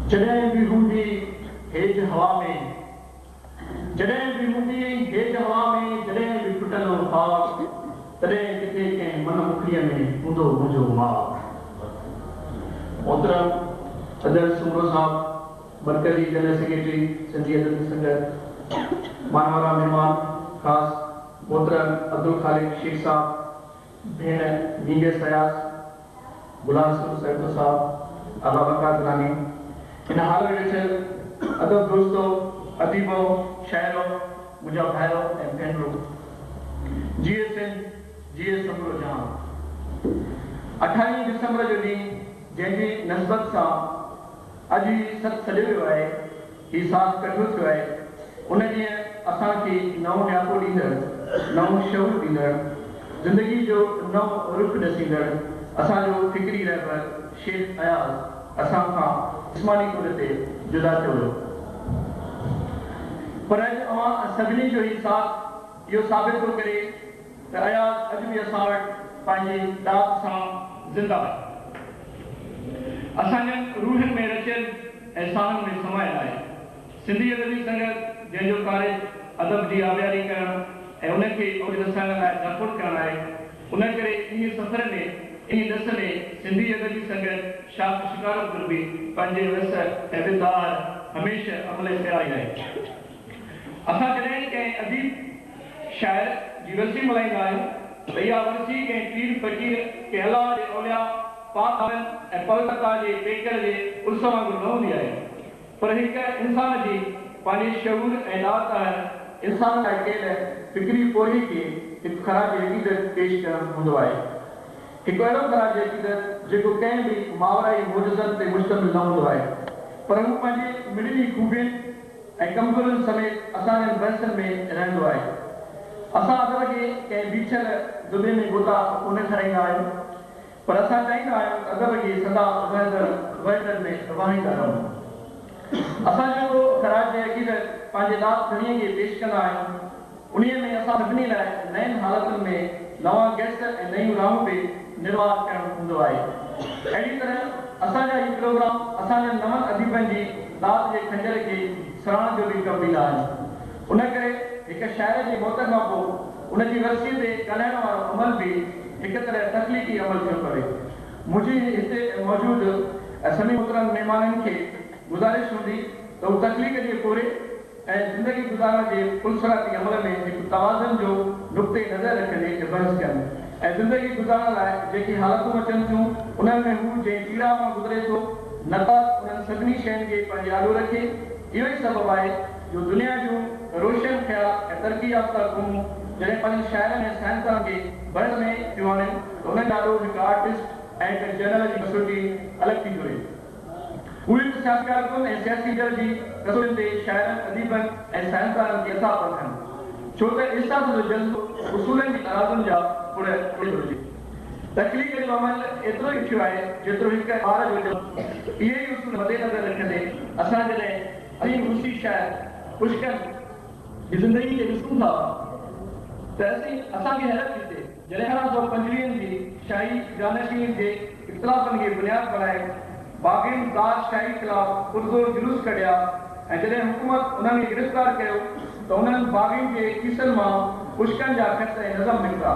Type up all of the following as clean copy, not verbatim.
जॾहिं बि हूंदी हेठि हवा में, जॾहिं बि हूंदी हेठि हवा में, जॾहिं बि टुटंदो ख़्वाब, तॾहिं किथे कंहिं मन मुखड़ीअ में हूंदो मुंहिंजो माउ। मोहतरम सदर सुमरो साहब, मरकज़ी जनरल सेक्रेटरी सिंधी अदबी संगत, मानवारा मेहमान ख़ास मोहतरम अब्दुल खालिक शेख साहब, भेण नीगे सयास, गुलाम सैद साहब, अबा बकर दुलानी, इन हाल में वेठल अदब दोस्तों, अदीबो, शायरो, मुंहिंजा भाइरो ऐं भेनरूं, जीए सिंध, जीए समूरो जहां। 28 दिसंबर जो ॾींहुं जंहिंजी नस्बत सां अॼु सभु सॼो वियो आहे, हीउ साथ कठो थियो आहे, उन ॾींहुं असांखे नओं न्यापो ॾींदड़, नओं शऊर ॾींदड़, ज़िंदगी जो नओं रुख ॾसींदड़ असांजो फिक्री रहबर शेख अयाज़ असां खां जिस्मानी तौर ते जुदा थियो हुयो। पर अॼु अवां सभिनी जो ई साथ इहो साबित थो करे त अयाज़ अॼु बि असां वटि पंहिंजी दात सां ज़िंदा आहे, असांजनि रूहनि में रचियल ऐं साहनि में समायल आहे। सिंधी अदबी संगत जंहिंजो कार्य अदब जी आबियारी करणु ऐं उनखे दर्शाइण लाइ जापुर करणु आहे, उन करे इन सफ़र में इन ॾस में सिंधी अदबी संगत शाख शिकारपुर बि पंहिंजे वस ऐं विदार हमेशह अमल फेराई आहे। असां जॾहिं कंहिं अदीब शाइर जी वरसी मल्हाईंदा आहियूं त इहा वरसी कंहिं पीर फ़क़ीर कंहिं अलाह जे औलिया पाक आहिनि ऐं पवित्रता जे पेकर जे उर्स वांगुरु न हूंदी आहे, पर हिकु इंसान जी पंहिंजे शऊर ऐं दात इंसान लाइ कयल फिक्री पोही खे हिकु ख़राज हक़ीक़त पेश करणु हूंदो आहे। हिकु अहिड़ो ख़राज हक़ीक़त जेको कंहिं बि मावराई मोजज़नि ते मुश्तमिल न हूंदो आहे, पर हू पंहिंजे मिड़नी खूबियुनि ऐं कमज़ोरियुनि समेत असांजे बहसनि में रहंदो आहे। असां अदब खे कंहिं बीठल दुबे में गोता कोन खणाईंदा आहियूं, पर असां चाहींदा आहियूं अदब खे सदा वहदर में वाहींदा रहूं। असां जेको ख़राज हक़ीक़त पंहिंजे दात खणीअ खे पेश कंदा आहियूं, उन में असां सभिनी लाइ नयनि हालतुनि में नवां गेस्ट ऐं नयूं राहूं बि निर्वाह करणु हूंदो आहे। अहिड़ी तरह असांजा ही प्रोग्राम असांजे नवनि अदीबनि जी दात जे खंजर खे सराहण जो बि कमु ॾींदा आहिनि। उन करे हिकु शाइर जी मौत खां पोइ उनजी वरसीअ ते ॻाल्हाइण वारो अमल बि हिकु तरह तख़लीक़ी अमल थियो करे। मुंहिंजी हिते मौजूदु सभी मोहतरम महिमाननि खे गुज़ारिश हूंदी त हू तख़लीक़ जे पोरे ऐं ज़िंदगी गुज़ारण जे पुलसराती अमल में हिकु तवाज़ुन जो नुक़्ते नज़र रखंदे बहस कनि ऐं ज़िंदगी गुज़ारण लाइ जेकी हालतूं अचनि थियूं उन में हू जंहिं पीड़ा मां गुज़रे थो नता उन्हनि सभिनी शयुनि खे पंहिंजे आॾो रखे। इहो ई सबबु आहे जो दुनिया जूं रोशन ख़्याल ऐं तरक़ी याफ़्ता क़ौमूं जॾहिं पंहिंजे शाइरनि ऐं साइंसदाननि खे बहस में थियूं आणनि त उन्हनि ॾाढो हिकु आर्टिस्ट ऐं हिकु जर्नल जी कसोटी अलॻि थी घुरे। उहे सियासी कारकुन ऐं सियासी लीडर जी कसोटियुनि ते शाइरनि अदीबनि ऐं साइंसदाननि खे असां रखनि, छो त एहसास जो जज़्बो उसूलनि जी तराज़ुनि जा पुड़े हुजे। तख़लीक़ जो अमल एतिरो ई थियो आहे जेतिरो हिकु ॿार जो जज़्बो। इहे ई उसूल मद्देनज़र रखंदे असां जॾहिं अज़ीम रूसी शाइर पुष्कर जी ज़िंदगी खे ॾिसूं था त असांखे हैरत थी थिए जॾहिं 1825 जी शाही जानशीन जे इख़्तिलाफ़नि खे बुनियादु बणाए बाग़िन दाद शाही ख़िलाफ़ पुरज़ोर जुलूस कढिया ऐं जॾहिं हुकूमत उन्हनि खे गिरफ़्तार कयो त उन्हनि बाग़िन जे कीसनि मां पुष्कनि जा ख़त ऐं नज़म निकिता।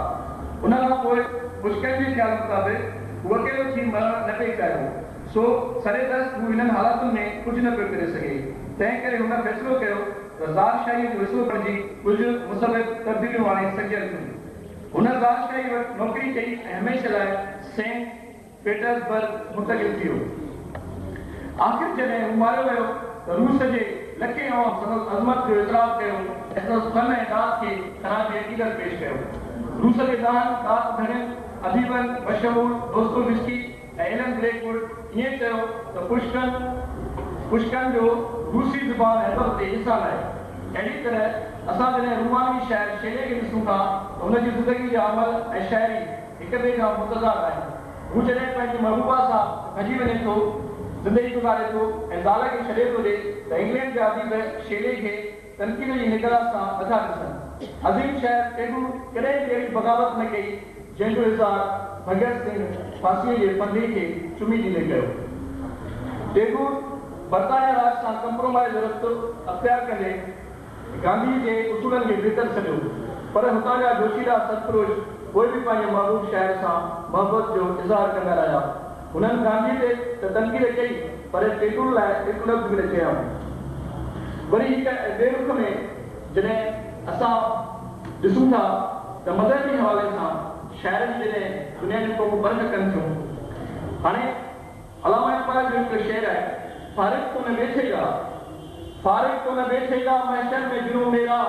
उन खां पोइ पुष्कनि जे ख़्याल मुताबिक़ हू अकेलो थी मरण न पियो चाहियो, सो सरे दस्त हू हिननि हालातुनि में कुझु न पियो करे सघे। तंहिं करे हुन फ़ैसिलो कयो त ज़ारशाही जो हिसो बणिजी कुझु मुसबत तब्दीलियूं आणे सघियल थियूं। हुन ज़ारशाही वटि नौकरी कई ऐं हमेशह लाइ सेंट पीटर्सबर्ग मुंतक़िल थी वियो। आख़िर जॾहिं हू मारियो वियो त रूस जे लखे अवाम संदसि अज़मत जो इतराफ़ कयो ऐं संदसि फन ऐं दात खे ख़राज हक़ीक़त पेश कयो। रूस जे दान दात घणनि अदीबनि मशहूर दोस्तोविस्की ऐं एलन ग्रेगवुड ईअं चयो त पुष्कन जो रूसी ज़ुबान ऐं अदब ते हिसाल आहे। अहिड़ी तरह असां जॾहिं रुमानी शाइर शेले खे ॾिसूं था त हुनजी ज़िंदगी जा अमल ऐं शाइरी हिक ॿिए खां मुतज़ाद आहिनि। हू जॾहिं पंहिंजी महबूबा सां भॼी वञे थो, ज़िंदगी गुज़ारे थो ऐं ज़ाल खे छॾे थो ॾे त इंग्लैंड जा अदीब शेले खे तनक़ीद जी निगाह सां नथा ॾिसनि। अज़ीम शाइर टेगोर कॾहिं बि अहिड़ी बग़ावत न कई जंहिंजो इज़हार भगत सिंह फांसीअ जे फंदे खे चुमी ॾींदे कयो। टेगोर बरतानिया राज सां कंप्रोमाइज़ रस्तो अख़्तियार कंदे गांधी जे उसूलनि खे भीतर छॾियो, पर हुतां जा जोशीला सतपुरुष कोई भी पंहिंजे महबूब शहर सां मोहबत जो इज़हार कंदा रहिया। हुननि गांधी ते त तनक़ीद कई, पर टेटुनि लाइ हिकु लफ़्ज़ बि न चयऊं। वरी हिकु ॿिए रुख में जॾहिं असां ॾिसूं था त मज़हबी हवाले सां शाइरनि जॾहिं दुनिया जी क़ौमूं बर्ख कनि थियूं, हाणे अलामा इक़बाल जो हिकु शेर आहे, फारिग तो न बैठेगा, फारिग तो न बैठेगा महशर में जुनून मेरा,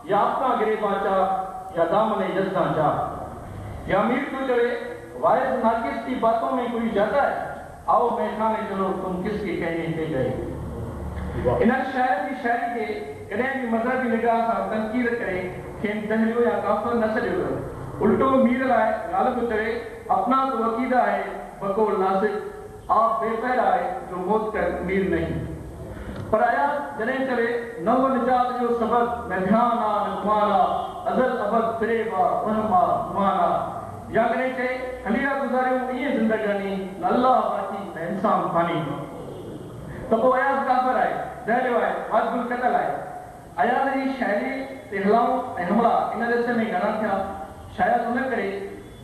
या अपना गिरेबां चा या दामन जज्बा चा। या मीर तो चले वायस नाकिस की बातों में कोई जाता है, आओ मैखाने चलो तुम किसके कहने पे गए। इन शायर की शायरी के कॾहिं भी मज़हबी निगाह सां तनक़ीद करे खेनि दहलियो या काफ़िर न सॼियो वियो। उल्टो मीर लाइ ग़ालिब चवे अपना तो अक़ीदा है बक़ौल नासिक, आप बेपहर आए जो मौत कर मीर नहीं। पर आया जॾहिं चवे नव निजात जो सबब में ध्यान आ नगमाना, अज़ल अबद फ़िरेबा वहमा गुमाना। या कॾहिं चए हलिया गुज़ारियो ईअं ज़िंदगानी न अल्लाह बाक़ी न इंसान फानी। त पोइ अयाज़ काफ़िर आहे, दहलियो आहे, वाजिबुल क़त्ल आहे। अयाज़ जी शाइरी ते हलाऊं ऐं हमला इन देश में घणा थिया, शायदि उन करे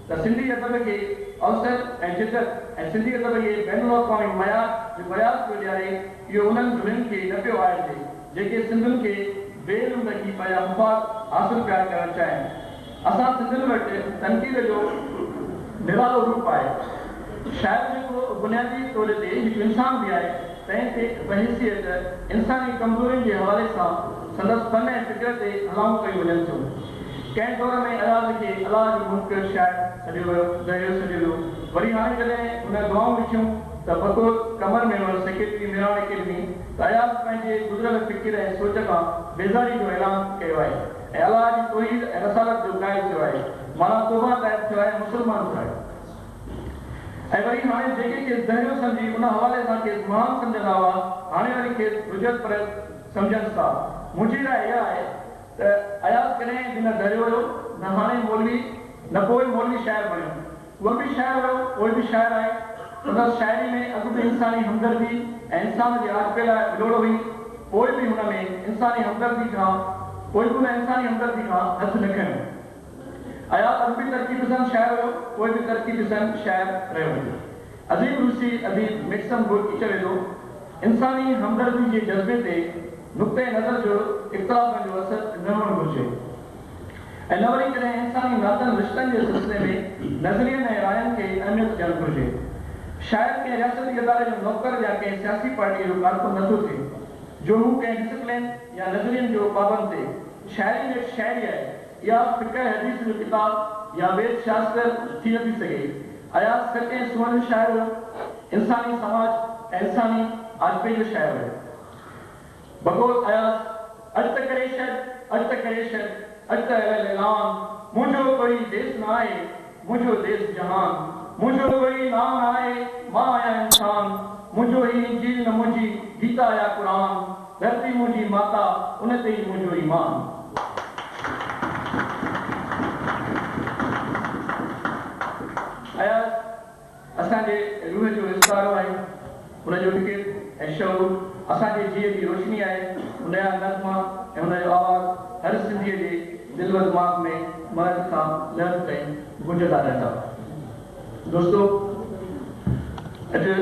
त सिंधी अदब खे अवसर ऐं जिदत ऐं सिंधी अदब खे बैनुल अक़वामी मयार जो बयास पियो ॾियारे, इहो उन्हनि धुनियुनि खे न पियो आहे जेके सिंधियुनि खे बेलूम रखी पंहिंजा मुफ़ाद हासिल पिया करणु चाहिनि। असां सिंधियुनि वटि तनक़ीद जो निरालो रूप आहे। शाइर जेको बुनियादी तौर ते हिकु इंसान बि आहे, तंहिं ते बहैसियत इंसानी कमज़ोरियुनि जे हवाले सां संदसि फन ऐं फ़िक्र ते हलाऊं कयूं वञनि थियूं। कंहिं दौर में अयाज़ खे अलाह जो मुनकर शाइर सॾियो वियो, दहियो सॾियो वियो। वरी हाणे जॾहिं हुन दुआऊं लिखियूं त बतौर कमर में वण सेक्रेटरी मेराण खे ॾिनी, त अयाज़ पंहिंजे गुज़िरियल फ़िकिर ऐं सोच खां बेज़ारी जो ऐलान कयो आहे ऐं अलाह जी तौहीद ऐं रसालत जो क़ाइल थियो आहे, माना तौबा ताइब थियो आहे, मुस्लमान थियो आहे। ऐं वरी हाणे जेके खेसि दहियो सम्झी उन हवाले सां खेसि महान सम्झंदा हुआ, हाणे वरी खेसि हुजत पर सम्झनि था। मुंहिंजी राय इहा आहे त अयाज़ कॾहिं बि न दहियो हुयो, न हाणे मौलवी न पोइ मौलवी शाइर बणियो। उहो बि शाइर हुयो, उहो बि शाइर आहे। उन शाइरी में अॻु बि इंसानी हमदर्दी ऐं इंसान जे आक़िबे लाइ विलोड़ हुई, पोइ बि हुन में इंसानी हमदर्दी खां कोई बि इंसानी हमदर्दी खां हथ न खयो। अयाज़ अॻु बि तरक़ी पसंद शाइर हुयो, पोइ बि तरक़ी पसंद शाइर रहियो। अज़ीम रूसी अदीब मैक्सम गोर्की चवे थो, इंसानी हमदर्दी जे जज़्बे ते नुक़्ते नज़र जो इख़्तिलाफ़ जो असर न हुअणु घुरिजे ऐं न वरी कॾहिं इंसानी नातनि रिश्तनि जे सिलसिले में नज़रियनि ऐं रायनि खे अहमियत ॾियणु घुरिजे। शायदि कंहिं रियासती इदारे जो नौकर या कंहिं सियासी पार्टीअ जो कारकुन नथो थिए जो हू कंहिं डिसिप्लिन या नज़रियनि जो पाबंद थिए। शाइरी में शाइरी आहे, इहा फ़िक़्ह हदीस जो किताब या वेद शास्त्र थी नथी सघे। अयाज़ सचे सुवर्ण शाइर हुयो, इंसानी समाज ऐं इंसानी आजबे जो शाइर हुयो। बक़ौल अयाज़ अॼु त करे छॾ, अॼु त करे छॾ, अॼु त ऐलान, मुंहिंजो कोई देश न आहे, मुंहिंजो देश जहान, मुंहिंजो कोई नाम न आहे, मां आहियां इंसान, मुंहिंजो ही इंजील न मुंहिंजी गीता या क़ुरान, धरती मुंहिंजी माता उन ते ई मुंहिंजो ईमान। अयाज़ असांजे रूह जो इज़हारो आहे, हुनजो फ़िकिर ऐं शऊर असांजे जीअं जी रोशनी आहे। हुनजा नज़्मा ऐं हुनजो आवाज़ हर सिंधीअ जे दिलि व दिमाग़ में मर्द खां लहद ताईं गुंजंदा रहंदा। दोस्तो, अॼु